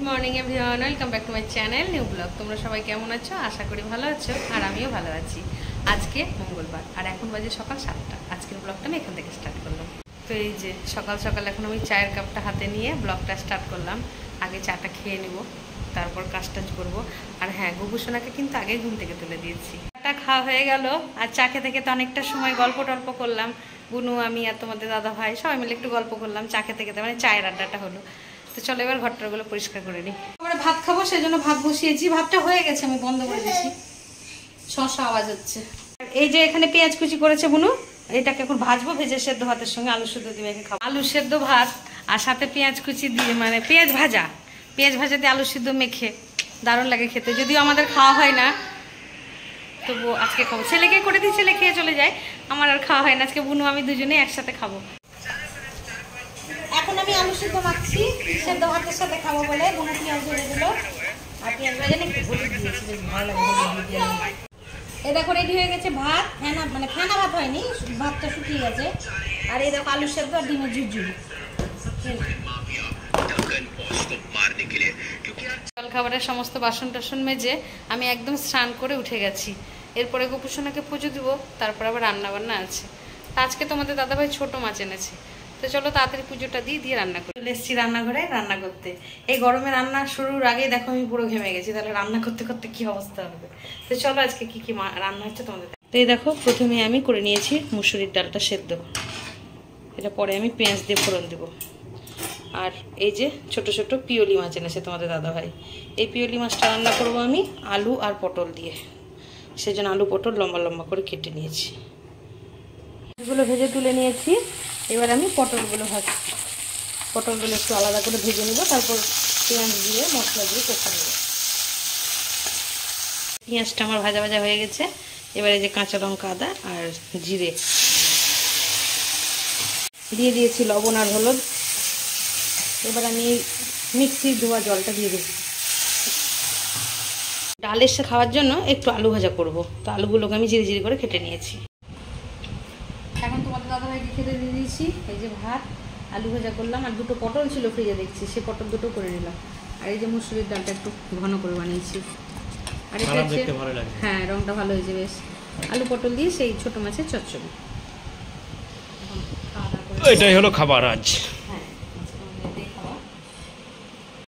Morning everyone, welcome back to my channel new blog. তোমরা সবাই কেমন আছো? আশা করি ভালো আছো, আর আমিও ভালো আছি। আজকে মঙ্গলবার আর এখন বাজে সকাল 7টা। আজকের ব্লগটা আমি এখান থেকে স্টার্ট করলাম। তো এই যে সকাল সকাল এখন আমি চায়ের কাপটা হাতে নিয়ে ব্লগটা স্টার্ট করলাম। আগে চাটা খেয়ে নিব, তারপর কাজ টাজ করবো। আর হ্যাঁ, গুবুসোনাকে কিন্তু আগে ঘুম থেকে তুলে দিয়েছি। চাটা খাওয়া হয়ে গেল, আর চা খেতে খেতে অনেকটা সময় গল্প টল্প করলাম। বুনু, আমি আর তোমাদের দাদা ভাই সবাই মিলে একটু গল্প করলাম চা খেতে খেতে, মানে চায়ের আড্ডাটা হলো। তো চলো এবার ঘরটাগুলো পরিষ্কার করে নিই। এবারে ভাত খাবো, সেই জন্য ভাত বসিয়েছি। ভাতটা হয়ে গেছে, আমি বন্ধ করে দিয়েছি। শশা আওয়াজ হচ্ছে। এই যে এখানে পেঁয়াজ কুচি করেছে বুনু, এটাকে এখন ভাজবো। ভেজে সেদ্ধ ভাতের সঙ্গে আলু সেদ্ধ দিয়ে খাবো। আলু সেদ্ধ ভাত আর সাথে পেঁয়াজ কুচি দিয়ে, মানে পেঁয়াজ ভাজা দিয়ে আলু সেদ্ধ মেখে দারুণ লাগে খেতে। যদিও আমাদের খাওয়া হয় না, তবু আজকে খাবো। ছেলেকে করে দিই, ছেলে খেয়ে চলে যায়, আমার আর খাওয়া হয় না। আজকে বুনু আমি দুজনে একসাথে খাবো। এখন আমি আলু সেদ্ধ মাখছি, সেদ্ধ ভাতের সাথে খাবো বলে। বুনু পেঁয়াজ ধরে দিল, আর পেঁয়াজ ভাজা একটু হলুদ দিয়েছি, বেশ ভালো লাগে। এই দেখো রেডি হয়ে গেছে ভাত। ফেনা ভাত হয়নি, ভাতটা শুকিয়ে গেছে। আর এই দেখো আলু সেদ্ধ আর ডিমের ঝুরঝুরি। জল খাবারের সমস্ত বাসন টাসন মেজে আমি একদম স্নান করে উঠে গেছি। এরপরে গোপুসোনাকে পুজো দিব, তারপর আবার রান্না বান্না আছে। আজকে তোমাদের দাদাভাই ছোট মাছ এনেছে, তো চলো তাড়াতাড়ি পুজোটা দিয়ে রান্না করি। চলে এসেছি রান্নাঘরে রান্না করতে। এই গরমে রান্না শুরুর আগেই দেখো আমি পুরো ঘেমে গেছি, তাহলে রান্না করতে করতে কি অবস্থা হবে। তো চলো আজকে কি কি রান্না হচ্ছে তোমাদের। তো এই দেখো প্রথমে আমি করে নিয়েছি মুসুরির ডালটা সেদ্ধ, এটা পরে আমি পেঁয়াজ দিয়ে ফোড়ন দেবো। আর এই যে ছোট ছোট পিওলি মাছ এনেছে তোমাদের দাদাভাই, এই পিওলি মাছটা রান্না করবো আমি আলু আর পটল দিয়ে। সেজন্য আলু পটল লম্বা লম্বা করে কেটে নিয়েছি, এগুলো ভেজে তুলে নিয়েছি। এবার আমি পটলগুলো ভাজছি। পটলগুলো একটু আলাদা করে ভেজে নেব, তারপর পেঁয়াজ দিয়ে মশলা দিয়ে কষা নেব। পেঁয়াজটা আমার ভাজা ভাজা হয়ে গেছে। এবারে যে কাঁচা লঙ্কা, আদা আর জিরে দিয়ে দিয়েছি, লবণ আর হলুদ। এবার আমি মিক্সি ধোয়া জলটা দিয়ে দিচ্ছি। ডালের সাথে খাওয়ার জন্য একটু আলু ভাজা করব, তো আলুগুলোকে আমি জিরি জিরি করে কেটে নিয়েছি। এখন তোমাদের দাদাভাইকে খেতে দিয়ে দিয়েছি। এই যে ভাত, আলু ভাজা করলাম, আর দুটো পটল ছিল ফ্রিজে দেখছি, সে পটল দুটো করে নিলাম। আর এই যে মুসুরির ডালটা একটু ঘন করে বানিয়েছি। আর এটা হচ্ছে, হ্যাঁ রংটা ভালো হয়েছে বেশ। আলু পটল দিয়ে সেই ছোট মাছের চচ্চড়ি। এটাই হলো খাবার আজ।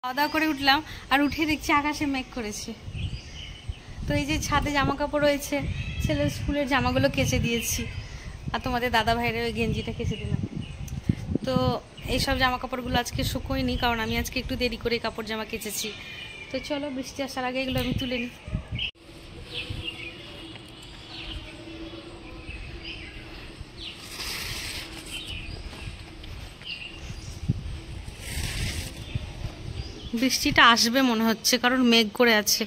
খাওয়া দাওয়া করে উঠলাম, আর উঠে দেখছি আকাশে মেঘ করেছে। তো এই যে ছাদে জামা কাপড় রয়েছে, ছেলের স্কুলের জামাগুলো কেচে দিয়েছি, আর তোমাদের দাদা ভাইয়ের ওই গেঞ্জিটা কেচে দিলাম। তো এইসব জামা কাপড়গুলো আজকে শুকোয়নি, কারণ আমি আজকে একটু দেরি করে কাপড় জামা কেচেছি। তো চলো বৃষ্টি আসার আগে এগুলো আমি তুলে নিই। বৃষ্টিটা আসবে মনে হচ্ছে, কারণ মেঘ করে আছে।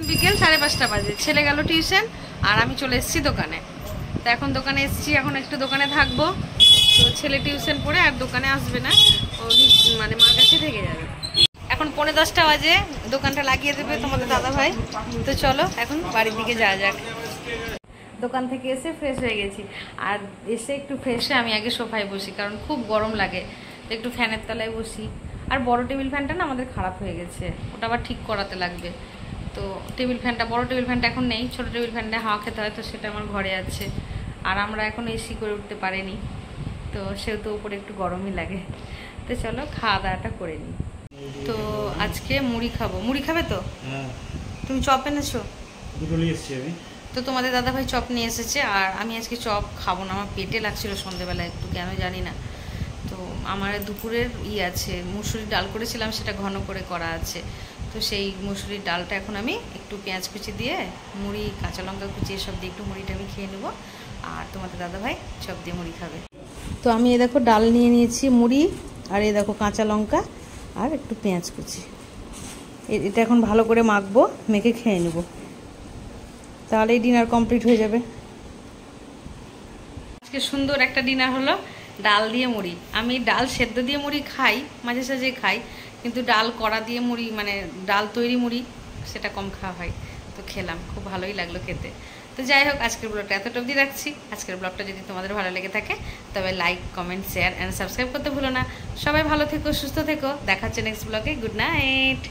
বিকেল 5:30 বাজে, ছেলে গেল টিউশন, আর আমি চলে এসেছি দোকানে। তো এখন দোকানে এসেছি, এখন একটু দোকানে থাকবো। তো ছেলে টিউশন পড়ে আর দোকানে আসবে না, ও মানে মার কাছে থেকে যাবে। এখন 10:45 বাজে, দোকানটা লাগিয়ে দেবে তোমাদের দাদাভাই। তো চলো এখন বাড়ির দিকে যাওয়া যাক। দোকান থেকে এসে ফ্রেশ হয়ে গেছি, আর এসে একটু ফ্রেশ হয়ে আমি আগে সোফায় বসি, কারণ খুব গরম লাগে। একটু ফ্যানের তলায় বসি। আর বড় টেবিল ফ্যানটা না আমাদের খারাপ হয়ে গেছে, ওটা আবার ঠিক করাতে লাগবে। তো টেবিল ফ্যানটা, বড় টেবিল ফ্যানটা এখন নেই, ছোট টেবিল ফ্যানটা হাওয়া খেতে হয়, তো সেটা আমার ঘরে আছে। আর আমরা এখন এসি করে উঠতে পারিনি, তো সেহেতু উপরে একটু গরমই লাগে। তো চলো খাওয়া দাওয়াটা করে নিই। তো আজকে মুড়ি খাবো। মুড়ি খাবে তো? তুমি চপ এনেছো? দুটো নিয়ে এসেছি আমি। তো তোমাদের দাদাভাই চপ নিয়ে এসেছে, আর আমি আজকে চপ খাবো না, আমার পেটে লাগছিল সন্ধ্যেবেলা একটু, কেন জানি না। তো আমার দুপুরের আছে, মুসুরির ডাল করেছিলাম, সেটা ঘন করে করা আছে। তো সেই মুসুরির ডালটা এখন আমি একটু পেঁয়াজ কুচি দিয়ে, মুড়ি কাঁচা লঙ্কা কুচি এসব দিয়ে একটু মুড়িটা আমি খেয়ে নেবো, আর তোমাদের দাদাভাই চপ দিয়ে মুড়ি খাবে। তো আমি এই দেখো ডাল নিয়ে নিয়েছি, মুড়ি, আর এই দেখো কাঁচা লঙ্কা আর একটু পেঁয়াজ কুচি। এটা এখন ভালো করে মাখবো, মেখে খেয়ে নেব, তাহলেই ডিনার কমপ্লিট হয়ে যাবে। আজকে সুন্দর একটা ডিনার হলো, ডাল দিয়ে মুড়ি। আমি ডাল সেদ্ধ দিয়ে মুড়ি খাই, মাঝে সাঝে খাই, কিন্তু ডাল কড়া দিয়ে মুড়ি, মানে ডাল তৈরি মুড়ি, সেটা কম খাওয়া হয়। তো খেলাম, খুব ভালোই লাগলো খেতে। তো যাই হোক, আজকের ব্লগটা এতটা অবধি রাখছি। আজকের ব্লগটা যদি তোমাদের ভালো লেগে থাকে তবে like, comment, share and subscribe করতে ভুলো না। সবাই ভালো থেকো, সুস্থ থেকো। দেখা হচ্ছে নেক্সট ব্লগে। Good night.